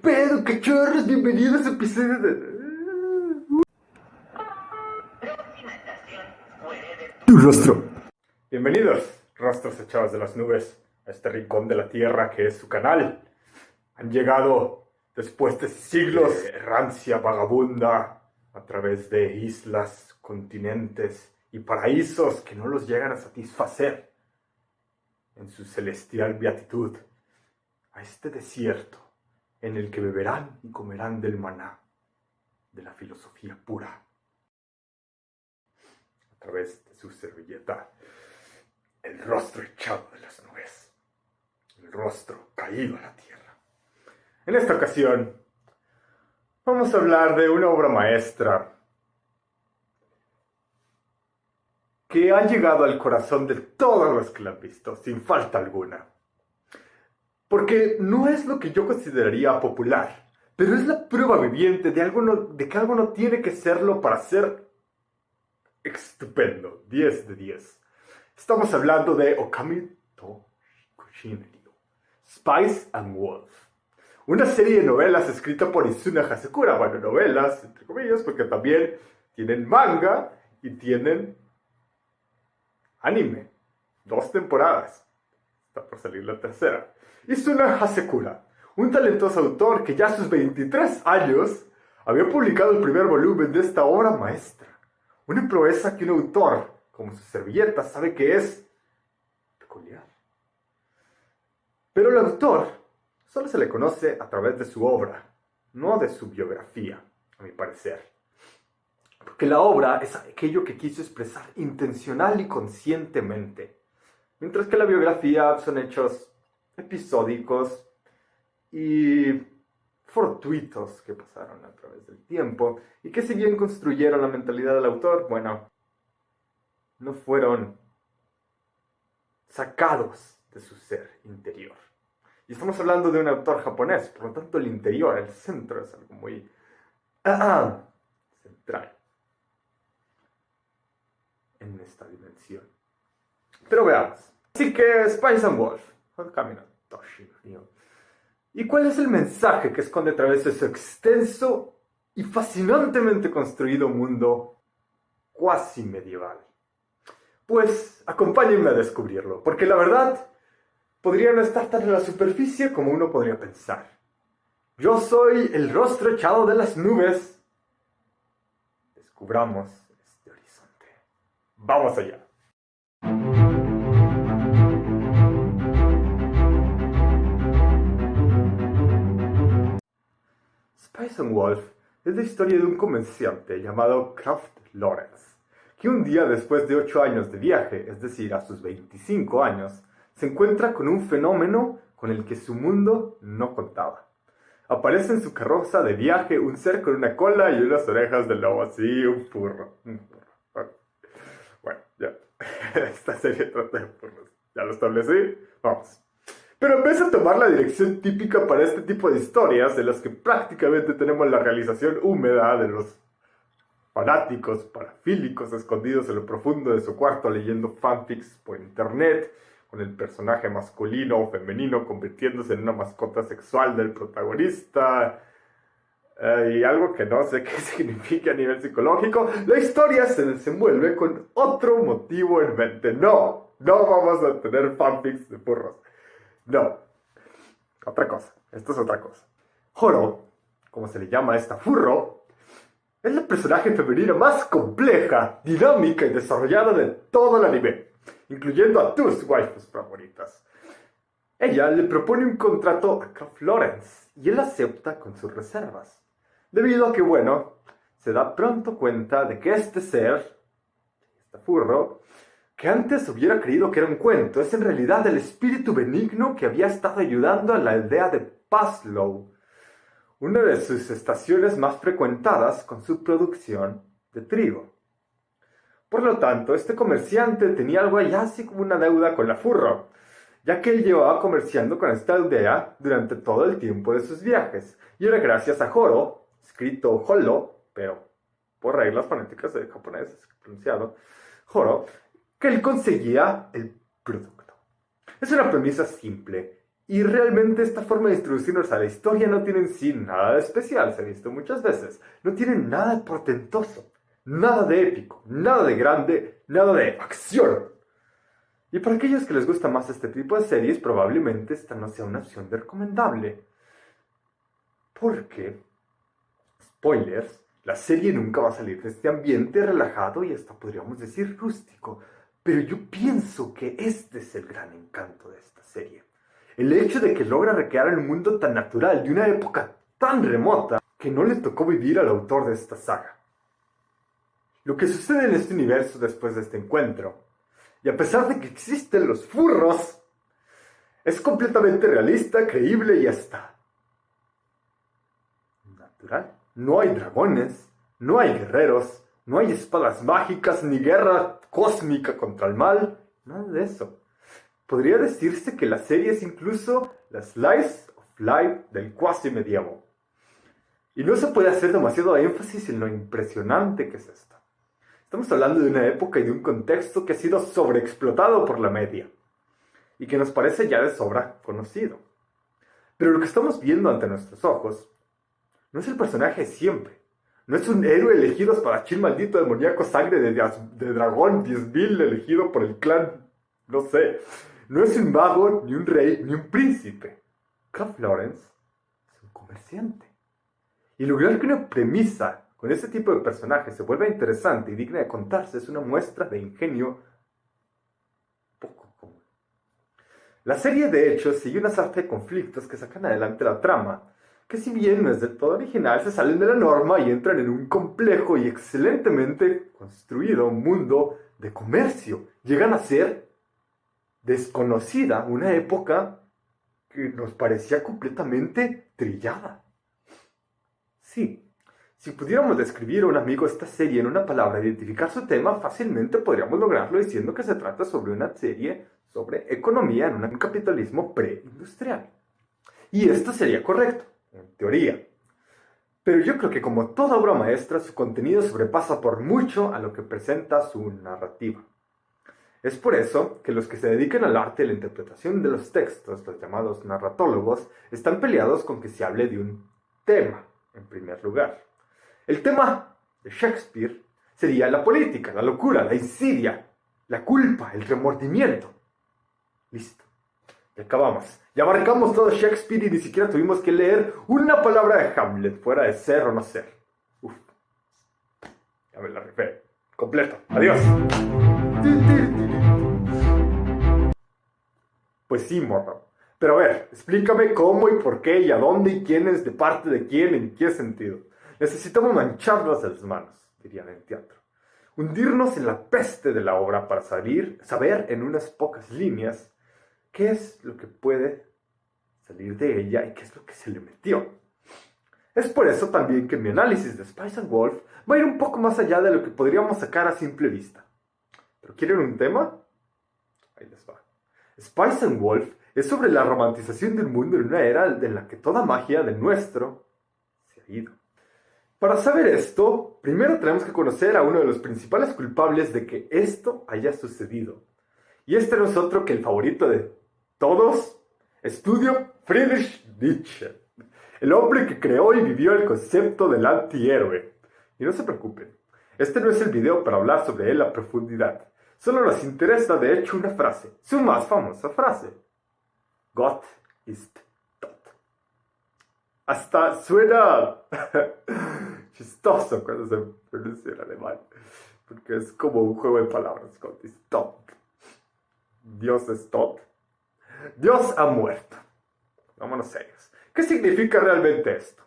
pedo, cachorros? Bienvenidos a episodio de... Tu rostro. Bienvenidos, rostros echados de las nubes, a este rincón de la tierra que es su canal. Han llegado después de siglos de errancia vagabunda a través de islas, continentes y paraísos que no los llegan a satisfacer en su celestial beatitud, a este desierto en el que beberán y comerán del maná de la filosofía pura a través de su servilleta, el rostro echado de las nubes, el rostro caído a la tierra. En esta ocasión vamos a hablar de una obra maestra que ha llegado al corazón de todos los que la han visto, sin falta alguna. Porque no es lo que yo consideraría popular, pero es la prueba viviente de que algo no tiene que serlo para ser estupendo, 10 de 10. Estamos hablando de Okami to Kushinryu, Spice and Wolf, una serie de novelas escrita por Izuna Hasekura. Bueno, novelas, entre comillas, porque también tienen manga y tienen anime. 2 temporadas. Está por salir la tercera. Izuna Hasekura, un talentoso autor que ya a sus 23 años había publicado el primer volumen de esta obra maestra. Una proeza que un autor, como su servilleta, sabe que es peculiar. Pero el autor solo se le conoce a través de su obra, no de su biografía, a mi parecer. Porque la obra es aquello que quiso expresar intencional y conscientemente, mientras que la biografía son hechos episódicos y fortuitos que pasaron a través del tiempo y que si bien construyeron la mentalidad del autor, bueno, no fueron sacados de su ser interior. Y estamos hablando de un autor japonés, por lo tanto el interior, el centro, es algo muy central en esta dimensión. Pero veamos. Así que Spice and Wolf, camino Toshinryu. ¿Y cuál es el mensaje que esconde a través de su extenso y fascinantemente construido mundo cuasi medieval? Pues acompáñenme a descubrirlo, porque la verdad podría no estar tan en la superficie como uno podría pensar. Yo soy el rostro echado de las nubes. Descubramos este horizonte. ¡Vamos allá! Spice and Wolf es la historia de un comerciante llamado Kraft Lawrence, que un día después de 8 años de viaje, es decir, a sus 25 años, se encuentra con un fenómeno con el que su mundo no contaba. Aparece en su carroza de viaje un ser con una cola y unas orejas de lobo, así, un furro. Bueno, ya, esta serie trata de furros. ¿Ya lo establecí? Vamos. Pero en vez de tomar la dirección típica para este tipo de historias, de las que prácticamente tenemos la realización húmeda de los fanáticos parafílicos escondidos en lo profundo de su cuarto leyendo fanfics por internet, con el personaje masculino o femenino convirtiéndose en una mascota sexual del protagonista, y algo que no sé qué significa a nivel psicológico, la historia se desenvuelve con otro motivo en mente. No vamos a tener fanfics de furros. No, otra cosa, esto es otra cosa. Horo, como se le llama a esta furro, es la personaje femenina más compleja, dinámica y desarrollada de todo el anime, incluyendo a tus waifus favoritas. Ella le propone un contrato a Kraft Lawrence y él acepta con sus reservas, debido a que, bueno, se da pronto cuenta de que este ser, esta furro, que antes hubiera creído que era un cuento, es en realidad el espíritu benigno que había estado ayudando a la aldea de Paslow, una de sus estaciones más frecuentadas con su producción de trigo. Por lo tanto, este comerciante tenía algo allá así como una deuda con la furro, ya que él llevaba comerciando con esta aldea durante todo el tiempo de sus viajes, y era gracias a Horo, escrito Holo, pero por reglas fonéticas de japonés pronunciado Horo, que él conseguía el producto. Es una premisa simple Y realmente esta forma de introducirnos a la historia no tiene en sí nada de especial, se ha visto muchas veces. No tiene nada de portentoso, nada de épico, nada de grande, nada de acción. Y para aquellos que les gusta más este tipo de series, probablemente esta no sea una opción recomendable. Porque, spoilers, la serie nunca va a salir de este ambiente relajado y hasta podríamos decir rústico. Pero yo pienso que este es el gran encanto de esta serie. El hecho de que logra recrear un mundo tan natural de una época tan remota que no le tocó vivir al autor de esta saga. Lo que sucede en este universo después de este encuentro, y a pesar de que existen los furros, es completamente realista, creíble y hasta natural. No hay dragones, no hay guerreros, no hay espadas mágicas ni guerra cósmica contra el mal, nada de eso. Podría decirse que la serie es incluso la slice of life del cuasi medievo. Y no se puede hacer demasiado énfasis en lo impresionante que es esto. Estamos hablando de una época y de un contexto que ha sido sobreexplotado por la media y que nos parece ya de sobra conocido. Pero lo que estamos viendo ante nuestros ojos no es el personaje siempre. No es un héroe elegido espadachín maldito demoníaco sangre de dragón 10.000 elegido por el clan, no sé. No es un mago, ni un rey, ni un príncipe. Cuff Lawrence es un comerciante. Y lograr que una premisa con este tipo de personajes se vuelva interesante y digna de contarse es una muestra de ingenio poco común. La serie, de hecho, sigue una sarta de conflictos que sacan adelante la trama, que si bien no es del todo original, se salen de la norma y entran en un complejo y excelentemente construido mundo de comercio. Llegan a ser desconocida, una época que nos parecía completamente trillada. Sí, si pudiéramos describir a un amigo esta serie en una palabra e identificar su tema, fácilmente podríamos lograrlo diciendo que se trata sobre una serie sobre economía en un capitalismo preindustrial. Y esto sería correcto, en teoría. Pero yo creo que como toda obra maestra, su contenido sobrepasa por mucho a lo que presenta su narrativa. Es por eso que los que se dedican al arte y la interpretación de los textos, los llamados narratólogos, están peleados con que se hable de un tema, en primer lugar. El tema de Shakespeare sería la política, la locura, la insidia, la culpa, el remordimiento. Listo. Ya acabamos. Ya abarcamos todo Shakespeare y ni siquiera tuvimos que leer una palabra de Hamlet, fuera de ser o no ser. Uf. Ya me la rifé. Completo. Adiós. Pues sí, morro. Pero a ver, explícame cómo y por qué y a dónde y quién es de parte de quién, en qué sentido. Necesitamos mancharnos las manos, dirían en teatro. Hundirnos en la peste de la obra para saber en unas pocas líneas qué es lo que puede salir de ella y qué es lo que se le metió. Es por eso también que mi análisis de Spice and Wolf va a ir un poco más allá de lo que podríamos sacar a simple vista. ¿Pero quieren un tema? Ahí les va. Spice and Wolf es sobre la romantización del mundo en una era en la que toda magia del nuestro se ha ido. Para saber esto, primero tenemos que conocer a uno de los principales culpables de que esto haya sucedido. Y este no es otro que el favorito de todos, Estudio Friedrich Nietzsche, el hombre que creó y vivió el concepto del antihéroe. Y no se preocupen, este no es el video para hablar sobre él a profundidad. Solo nos interesa de hecho una frase, su más famosa frase. Gott ist tot. Hasta suena chistoso cuando se pronuncia en alemán, porque es como un juego de palabras. Gott ist tot. Dios es tot. Dios ha muerto. Vámonos serios. ¿Qué significa realmente esto?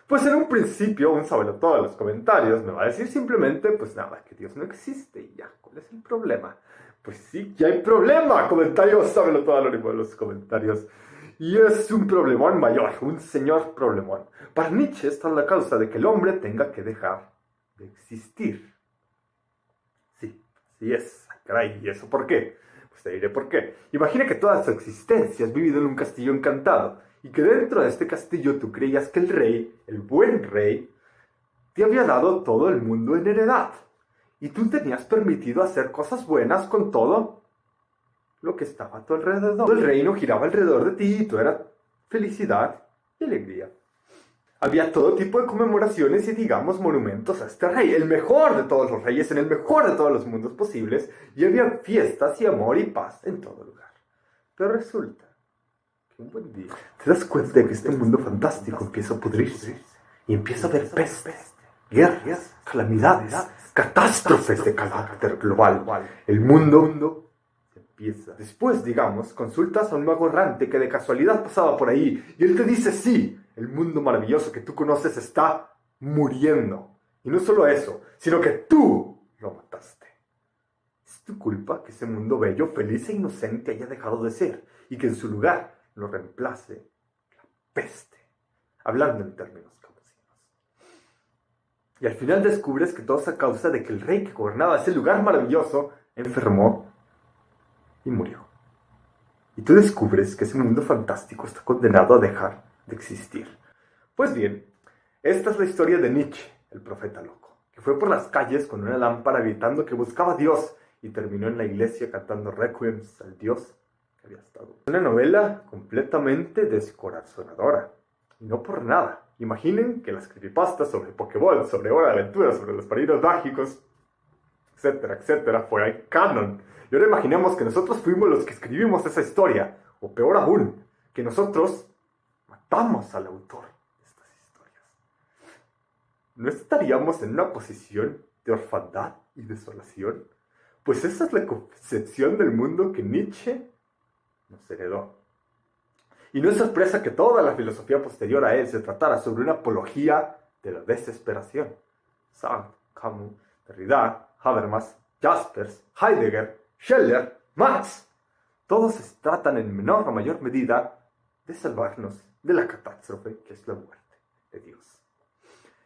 Pues en un principio, un sabelotodo de los comentarios me va a decir simplemente, pues nada, que Dios no existe y ya. ¿Cuál es el problema? Pues sí, que hay problema. Comentario sabelotodo anónimo de los comentarios. Y es un problemón mayor, un señor problemón. Para Nietzsche esta es la causa de que el hombre tenga que dejar de existir. Sí, sí es. Caray, ¿y eso por qué? Pues te diré por qué. Imagina que toda tu existencia has vivido en un castillo encantado y que dentro de este castillo tú creías que el rey, el buen rey, te había dado todo el mundo en heredad y tú tenías permitido hacer cosas buenas con todo lo que estaba a tu alrededor. Todo el reino giraba alrededor de ti y tú eras felicidad y alegría. Había todo tipo de conmemoraciones y, digamos, monumentos a este rey, el mejor de todos los reyes, en el mejor de todos los mundos posibles, y había fiestas y amor y paz en todo lugar. Pero resulta que un buen día te das cuenta de que este mundo fantástico empieza a pudrirse, y empieza a haber pestes, guerras, calamidades, catástrofes de carácter global. El mundo empieza. Después, digamos, consultas a un mago errante que de casualidad pasaba por ahí, y él te dice sí, el mundo maravilloso que tú conoces está muriendo. Y no solo eso, sino que tú lo mataste. Es tu culpa que ese mundo bello, feliz e inocente haya dejado de ser, y que en su lugar lo reemplace la peste, hablando en términos campesinos. Y al final descubres que todo es a causa de que el rey que gobernaba ese lugar maravilloso enfermó y murió. Y tú descubres que ese mundo fantástico está condenado a dejar de existir. Pues bien, esta es la historia de Nietzsche, el profeta loco, que fue por las calles con una lámpara gritando que buscaba a Dios y terminó en la iglesia cantando requiems al Dios que había estado. Una novela completamente descorazonadora, y no por nada. Imaginen que las creepypastas sobre Pokémon, sobre Hora de Aventura, sobre los padrinos mágicos, etcétera, etcétera, fue canon. Y ahora imaginemos que nosotros fuimos los que escribimos esa historia, o peor aún, que nosotros matamos al autor de estas historias. ¿No estaríamos en una posición de orfandad y desolación? Pues esa es la concepción del mundo que Nietzsche nos heredó. Y no es sorpresa que toda la filosofía posterior a él se tratara sobre una apología de la desesperación. Sartre, Camus, Derrida, Habermas, Jaspers, Heidegger, Schiller, Marx, todos se tratan en menor o mayor medida de salvarnos de la catástrofe que es la muerte de Dios.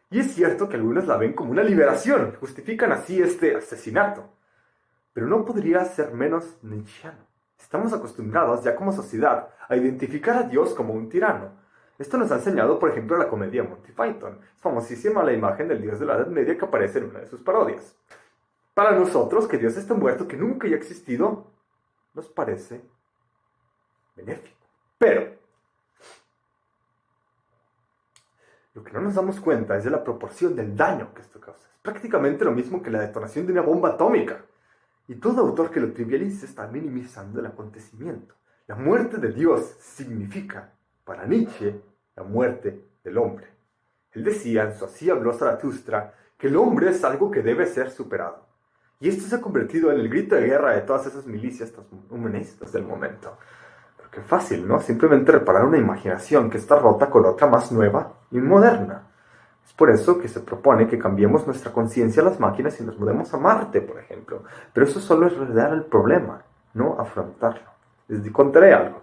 Y es cierto que algunos la ven como una liberación, justifican así este asesinato, pero no podría ser menos nietzscheano. Estamos acostumbrados ya como sociedad a identificar a Dios como un tirano. Esto nos ha enseñado, por ejemplo, la comedia Monty Python. Es famosísima la imagen del Dios de la Edad Media que aparece en una de sus parodias. Para nosotros, que Dios está muerto, que nunca haya existido, nos parece benéfico. Pero lo que no nos damos cuenta es de la proporción del daño que esto causa. Es prácticamente lo mismo que la detonación de una bomba atómica. Y todo autor que lo trivialice está minimizando el acontecimiento. La muerte de Dios significa, para Nietzsche, la muerte del hombre. Él decía en su Así habló Zaratustra que el hombre es algo que debe ser superado. Y esto se ha convertido en el grito de guerra de todas esas milicias humanistas del momento. Pero qué fácil, ¿no? Simplemente reparar una imaginación que está rota con otra más nueva y moderna. Es por eso que se propone que cambiemos nuestra conciencia a las máquinas y nos mudemos a Marte, por ejemplo. Pero eso solo es revelar el problema, no afrontarlo. Les contaré algo.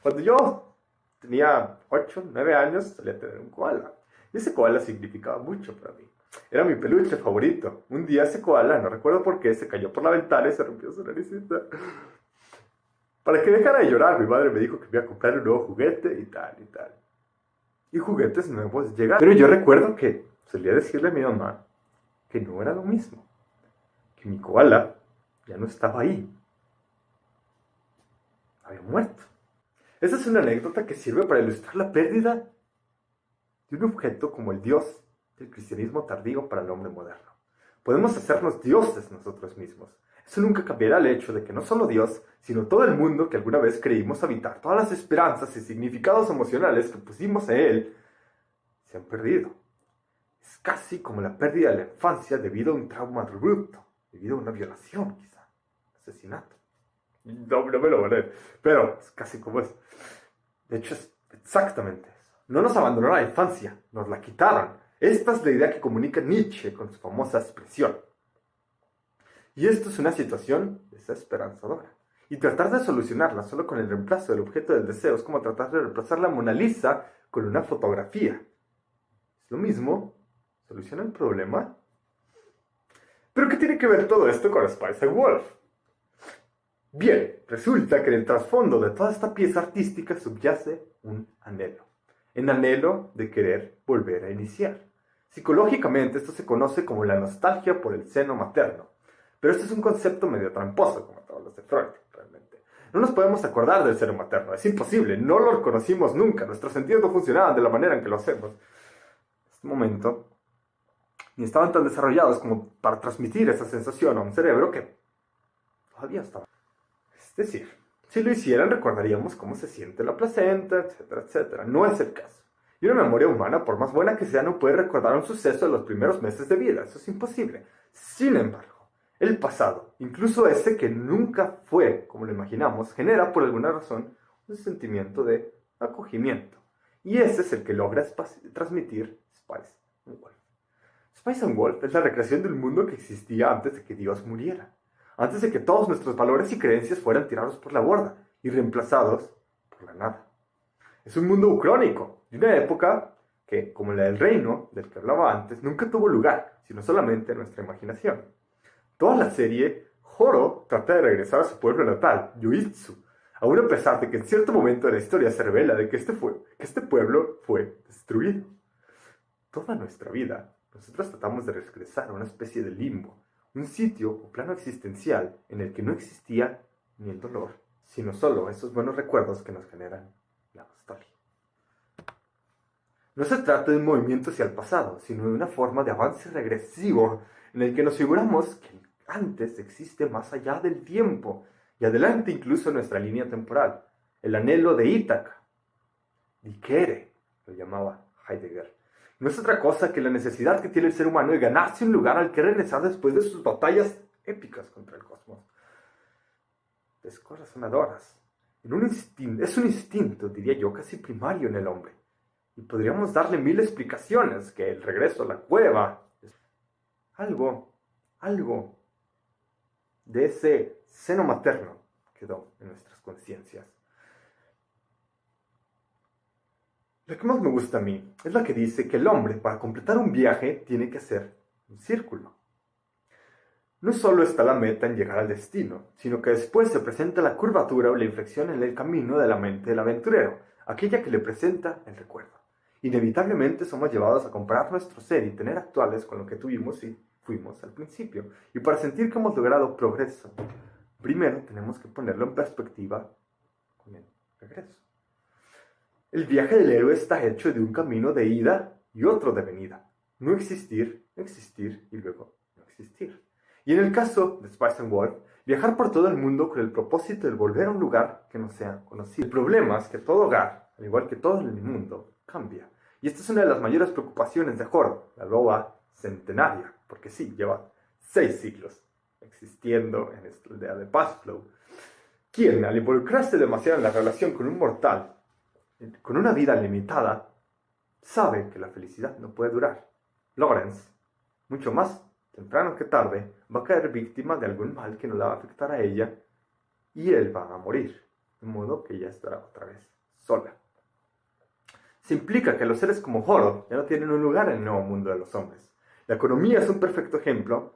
Cuando yo tenía 8, 9 años, solía tener un koala. Y ese koala significaba mucho para mí. Era mi peluche favorito. Un día ese koala, no recuerdo por qué, se cayó por la ventana y se rompió su naricita. Para que dejara de llorar, mi madre me dijo que me iba a comprar un nuevo juguete y tal y tal. Y juguetes nuevos llegaron. Pero yo recuerdo que solía decirle a mi mamá que no era lo mismo. Que mi koala ya no estaba ahí. Había muerto. Esa es una anécdota que sirve para ilustrar la pérdida de un objeto como el Dios del cristianismo tardío para el hombre moderno. Podemos hacernos dioses nosotros mismos. Eso nunca cambiará el hecho de que no solo Dios, sino todo el mundo que alguna vez creímos habitar, todas las esperanzas y significados emocionales que pusimos en él, se han perdido. Es casi como la pérdida de la infancia debido a un trauma abrupto, debido a una violación quizá, asesinato. No me lo van a ver, pero es casi como es. De hecho es exactamente eso. No nos abandonó la infancia, nos la quitaron. Esta es la idea que comunica Nietzsche con su famosa expresión. Y esto es una situación desesperanzadora. Y tratar de solucionarla solo con el reemplazo del objeto del deseo es como tratar de reemplazar la Mona Lisa con una fotografía. Es lo mismo, soluciona el problema. ¿Pero qué tiene que ver todo esto con Spice and Wolf? Bien, resulta que en el trasfondo de toda esta pieza artística subyace un anhelo. El anhelo de querer volver a iniciar. Psicológicamente esto se conoce como la nostalgia por el seno materno. Pero esto es un concepto medio tramposo, como todos los de Freud, realmente. No nos podemos acordar del seno materno, es imposible, no lo conocimos nunca, nuestros sentidos no funcionaban de la manera en que lo hacemos. En este momento, ni estaban tan desarrollados como para transmitir esa sensación a un cerebro que todavía estaba. Es decir, si lo hicieran recordaríamos cómo se siente la placenta, etcétera, etcétera. No es el caso. Y una memoria humana, por más buena que sea, no puede recordar un suceso de los primeros meses de vida. Eso es imposible. Sin embargo, el pasado, incluso ese que nunca fue como lo imaginamos, genera por alguna razón un sentimiento de acogimiento. Y ese es el que logra transmitir Spice and Wolf. Spice and Wolf es la recreación del mundo que existía antes de que Dios muriera. Antes de que todos nuestros valores y creencias fueran tirados por la borda y reemplazados por la nada. Es un mundo ucrónico, de una época que, como la del reino del que hablaba antes, nunca tuvo lugar, sino solamente en nuestra imaginación. Toda la serie, Horo trata de regresar a su pueblo natal, Yoitsu, aún a pesar de que en cierto momento de la historia se revela de que este pueblo fue destruido. Toda nuestra vida, nosotros tratamos de regresar a una especie de limbo, un sitio o plano existencial en el que no existía ni el dolor, sino solo esos buenos recuerdos que nos generan la nostalgia. No se trata de un movimiento hacia el pasado, sino de una forma de avance regresivo en el que nos figuramos que antes existe más allá del tiempo y adelante incluso en nuestra línea temporal. El anhelo de Ítaca, Dikere, lo llamaba Heidegger. No es otra cosa que la necesidad que tiene el ser humano de ganarse un lugar al que regresar después de sus batallas épicas contra el cosmos. Descorazonadoras. Es un instinto, diría yo, casi primario en el hombre. Y podríamos darle mil explicaciones, que el regreso a la cueva, algo de ese seno materno quedó en nuestras conciencias. La que más me gusta a mí es la que dice que el hombre, para completar un viaje, tiene que hacer un círculo. No solo está la meta en llegar al destino, sino que después se presenta la curvatura o la inflexión en el camino de la mente del aventurero, aquella que le presenta el recuerdo. Inevitablemente somos llevados a comparar nuestro ser y tener actuales con lo que tuvimos y fuimos al principio. Y para sentir que hemos logrado progreso, primero tenemos que ponerlo en perspectiva con el regreso. El viaje del héroe está hecho de un camino de ida y otro de venida. No existir, existir y luego no existir. Y en el caso de Spice and Wolf, viajar por todo el mundo con el propósito de volver a un lugar que no sea conocido. El problema es que todo hogar, al igual que todo el mundo, cambia. Y esta es una de las mayores preocupaciones de Horo, la loba centenaria, porque sí, lleva 6 siglos existiendo en esta aldea de Pazflow, quien, al involucrarse demasiado en la relación con un mortal, con una vida limitada, sabe que la felicidad no puede durar. Lawrence, mucho más temprano que tarde, va a caer víctima de algún mal que no la va a afectar a ella, y él va a morir, de modo que ella estará otra vez sola. Se implica que los seres como Horo ya no tienen un lugar en el nuevo mundo de los hombres. La economía es un perfecto ejemplo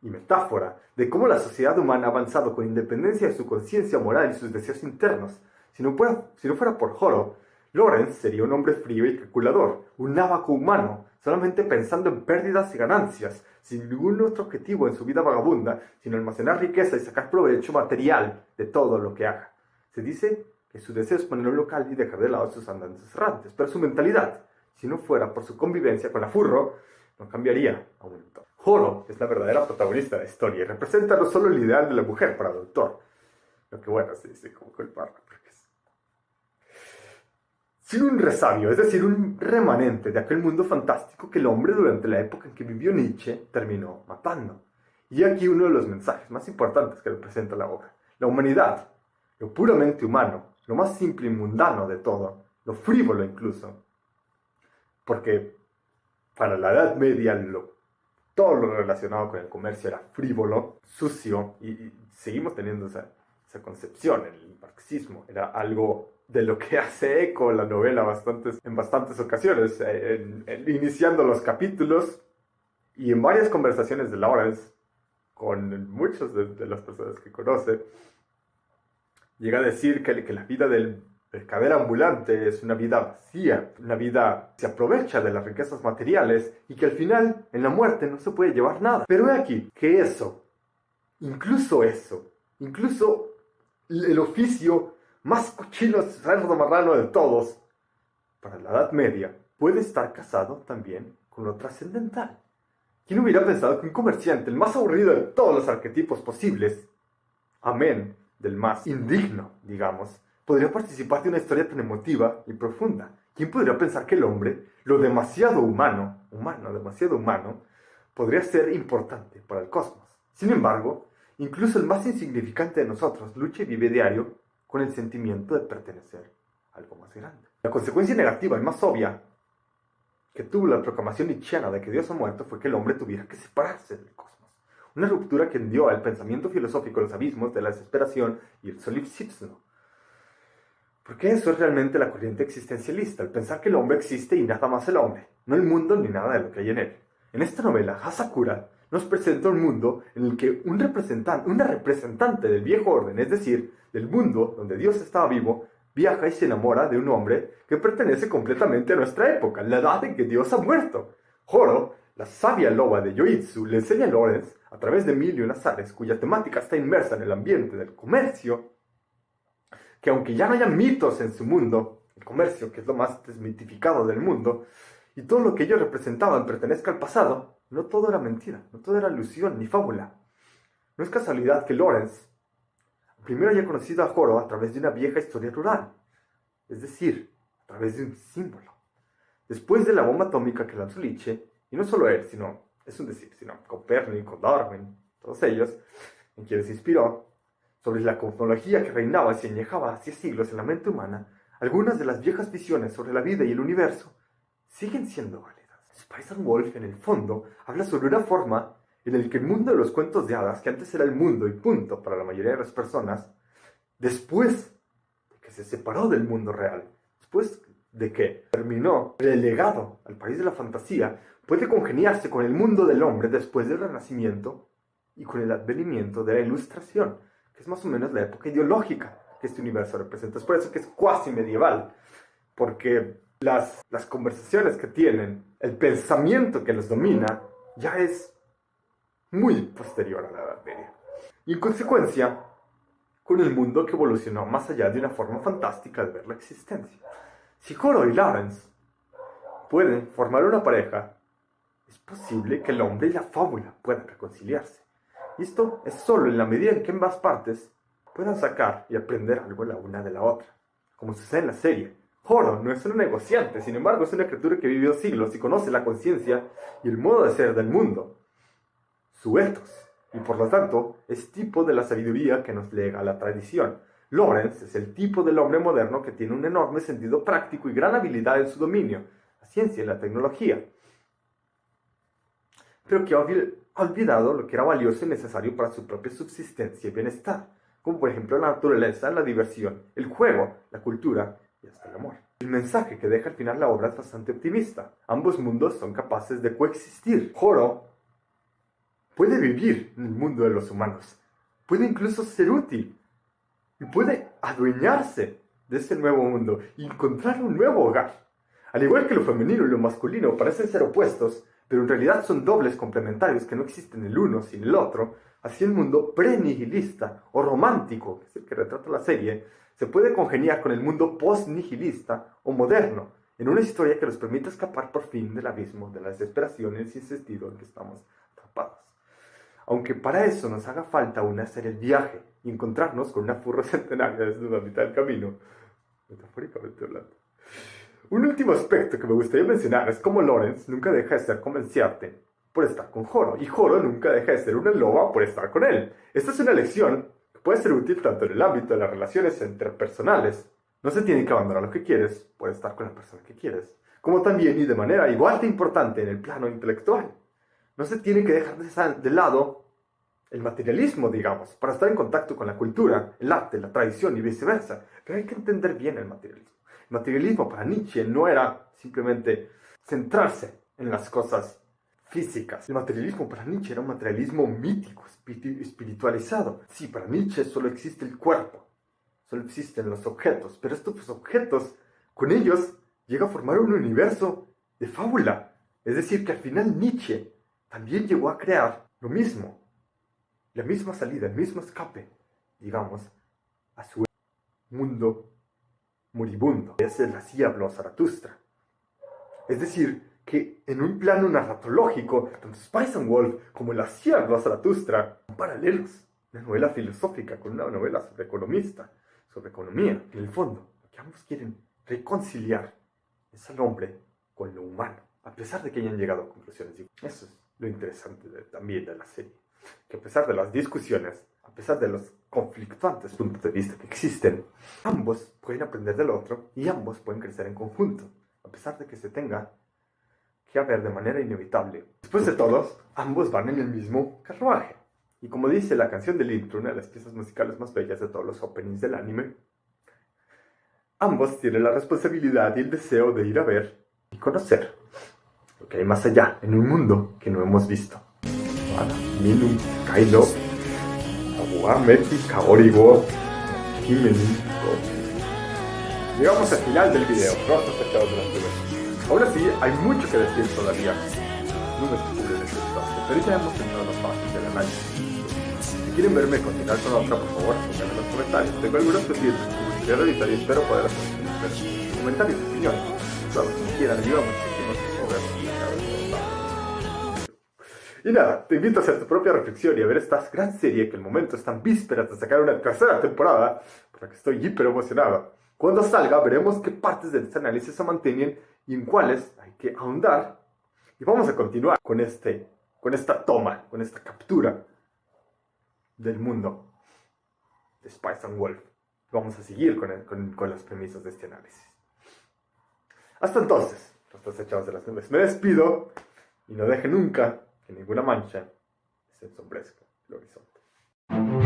y metáfora de cómo la sociedad humana ha avanzado con independencia de su conciencia moral y sus deseos internos. Si no fuera por Horo, Lawrence sería un hombre frío y calculador, un nábaco humano, solamente pensando en pérdidas y ganancias, sin ningún otro objetivo en su vida vagabunda, sino almacenar riqueza y sacar provecho material de todo lo que haga. Se dice que su deseo es poner un local y dejar de lado sus andanzas errantes, pero su mentalidad, si no fuera por su convivencia con la furro, no cambiaría a un autor. Horo es la verdadera protagonista de la historia y representa no solo el ideal de la mujer para el autor, lo que bueno, se dice como culparla, porque es sin un resabio, es decir, un remanente de aquel mundo fantástico que el hombre durante la época en que vivió Nietzsche terminó matando. Y aquí uno de los mensajes más importantes que representa la obra. La humanidad, lo puramente humano, lo más simple y mundano de todo, lo frívolo incluso, porque para la Edad Media todo lo relacionado con el comercio era frívolo, sucio, y seguimos teniendo esa concepción. El marxismo era algo de lo que hace eco la novela en bastantes ocasiones, iniciando los capítulos y en varias conversaciones de Lawrence con muchas de las personas que conoce, llega a decir que la vida del mercader ambulante es una vida vacía, una vida que se aprovecha de las riquezas materiales y que al final, en la muerte, no se puede llevar nada. Pero he aquí que incluso el oficio más cochino, cerdo marrano de todos, para la Edad Media, puede estar casado también con lo trascendental. ¿Quién hubiera pensado que un comerciante, el más aburrido de todos los arquetipos posibles, amén del más indigno, digamos, podría participar de una historia tan emotiva y profunda? ¿Quién podría pensar que el hombre, lo demasiado demasiado humano, podría ser importante para el cosmos? Sin embargo, incluso el más insignificante de nosotros lucha y vive diario con el sentimiento de pertenecer a algo más grande. La consecuencia negativa y más obvia que tuvo la proclamación nietzscheana de que Dios ha muerto fue que el hombre tuviera que separarse del cosmos. Una ruptura que hundió al pensamiento filosófico en los abismos de la desesperación y el solipsismo. Porque eso es realmente la corriente existencialista, el pensar que el hombre existe y nada más el hombre, no el mundo ni nada de lo que hay en él. En esta novela, Asakura nos presenta un mundo en el que una representante del viejo orden, es decir, del mundo donde Dios estaba vivo, viaja y se enamora de un hombre que pertenece completamente a nuestra época, la edad en que Dios ha muerto. Horo, la sabia loba de Yoitsu, le enseña a Lawrence, a través de mil y un azares, cuya temática está inmersa en el ambiente del comercio, que aunque ya no haya mitos en su mundo, el comercio, que es lo más desmitificado del mundo, y todo lo que ellos representaban pertenezca al pasado, no todo era mentira, no todo era ilusión ni fábula. No es casualidad que Lawrence primero haya conocido a Horo a través de una vieja historia rural, es decir, a través de un símbolo. Después de la bomba atómica que lanzó Nietzsche, y no solo él, sino Copérnico, Darwin, todos ellos, en quienes se inspiró, sobre la cosmología que reinaba y se añejaba hacía siglos en la mente humana, algunas de las viejas visiones sobre la vida y el universo siguen siendo válidas. Spicer Wolf, en el fondo, habla sobre una forma en el que el mundo de los cuentos de hadas, que antes era el mundo y punto para la mayoría de las personas, después de que se separó del mundo real, después de que terminó relegado al país de la fantasía, puede congeniarse con el mundo del hombre después del Renacimiento y con el advenimiento de la Ilustración, que es más o menos la época ideológica que este universo representa. Es por eso que es cuasi medieval, porque las conversaciones que tienen, el pensamiento que los domina, ya es muy posterior a la Edad Media. Y en consecuencia, con el mundo que evolucionó más allá de una forma fantástica de ver la existencia. Si Horo y Lawrence pueden formar una pareja, es posible que el hombre y la fábula puedan reconciliarse. Y esto es solo en la medida en que ambas partes puedan sacar y aprender algo la una de la otra. Como sucede en la serie, Horo no es un negociante, sin embargo es una criatura que vivió siglos y conoce la conciencia y el modo de ser del mundo, su ethos, y por lo tanto es tipo de la sabiduría que nos lega la tradición. Lawrence es el tipo del hombre moderno que tiene un enorme sentido práctico y gran habilidad en su dominio, la ciencia y la tecnología, pero que ha olvidado lo que era valioso y necesario para su propia subsistencia y bienestar, como por ejemplo la naturaleza, la diversión, el juego, la cultura y hasta el amor. El mensaje que deja al final la obra es bastante optimista. Ambos mundos son capaces de coexistir. Horo puede vivir en el mundo de los humanos, puede incluso ser útil y puede adueñarse de ese nuevo mundo y encontrar un nuevo hogar. Al igual que lo femenino y lo masculino parecen ser opuestos, pero en realidad son dobles complementarios que no existen el uno sin el otro, así el mundo pre-nihilista o romántico, que es el que retrata la serie, se puede congeniar con el mundo post-nihilista o moderno, en una historia que nos permite escapar por fin del abismo de la desesperación y el sinsentido en que estamos atrapados. Aunque para eso nos haga falta aún hacer el viaje y encontrarnos con una furra centenaria desde la mitad del camino, metafóricamente hablando. Un último aspecto que me gustaría mencionar es cómo Lawrence nunca deja de ser convenciente por estar con Horo, y Horo nunca deja de ser una loba por estar con él. Esta es una lección que puede ser útil tanto en el ámbito de las relaciones interpersonales. No se tiene que abandonar lo que quieres por estar con la persona que quieres, como también y de manera igual de importante en el plano intelectual. No se tiene que dejar de lado el materialismo, digamos, para estar en contacto con la cultura, el arte, la tradición y viceversa. Pero hay que entender bien el materialismo. El materialismo para Nietzsche no era simplemente centrarse en las cosas físicas. El materialismo para Nietzsche era un materialismo mítico, espiritualizado. Sí, para Nietzsche solo existe el cuerpo, solo existen los objetos, pero estos objetos, con ellos, llega a formar un universo de fábula. Es decir, que al final Nietzsche también llegó a crear lo mismo, la misma salida, el mismo escape, digamos, a su mundo moribundo. Así habló Zaratustra. Es decir, que en un plano narratológico, tanto Spice and Wolf como el Así habló Zaratustra son paralelos. Una novela filosófica con una novela sobre economía. En el fondo, lo que ambos quieren reconciliar es al hombre con lo humano, a pesar de que hayan llegado a conclusiones. Eso es lo interesante también de la serie, que a pesar de las discusiones, a pesar de los conflictuantes puntos de vista que existen, ambos pueden aprender del otro y ambos pueden crecer en conjunto, a pesar de que se tenga que haber de manera inevitable. Después de todos, ambos van en el mismo carruaje. Y como dice la canción del intro, una de las piezas musicales más bellas de todos los openings del anime, ambos tienen la responsabilidad y el deseo de ir a ver y conocer lo que hay más allá, en un mundo que no hemos visto. Minum, Kaino, Abuameki, Kaorigo, Himeni. Llegamos al final del video, rostros fechados de las nubes. Aún así, hay mucho que decir todavía. Nubes que cubren este espacio, pero ya hemos entrado en las fases del análisis. Si quieren verme continuar con otra, por favor, pónganme en los comentarios. Tengo algunos pendientes que me gustaría revisar y espero poder hacer comentarios y opiniones. Claro, si quieran, ayuda muchísimo a ver. Y nada, te invito a hacer tu propia reflexión y a ver esta gran serie que el momento está en vísperas de sacar una tercera temporada, por la que estoy hiper emocionado. Cuando salga, veremos qué partes de este análisis se mantienen y en cuáles hay que ahondar. Y vamos a continuar con esta toma, con esta captura del mundo de Spice and Wolf. Vamos a seguir con las premisas de este análisis. Hasta entonces, los echados de las nubes. Me despido y no deje nunca que ninguna mancha se ensombrezca el horizonte.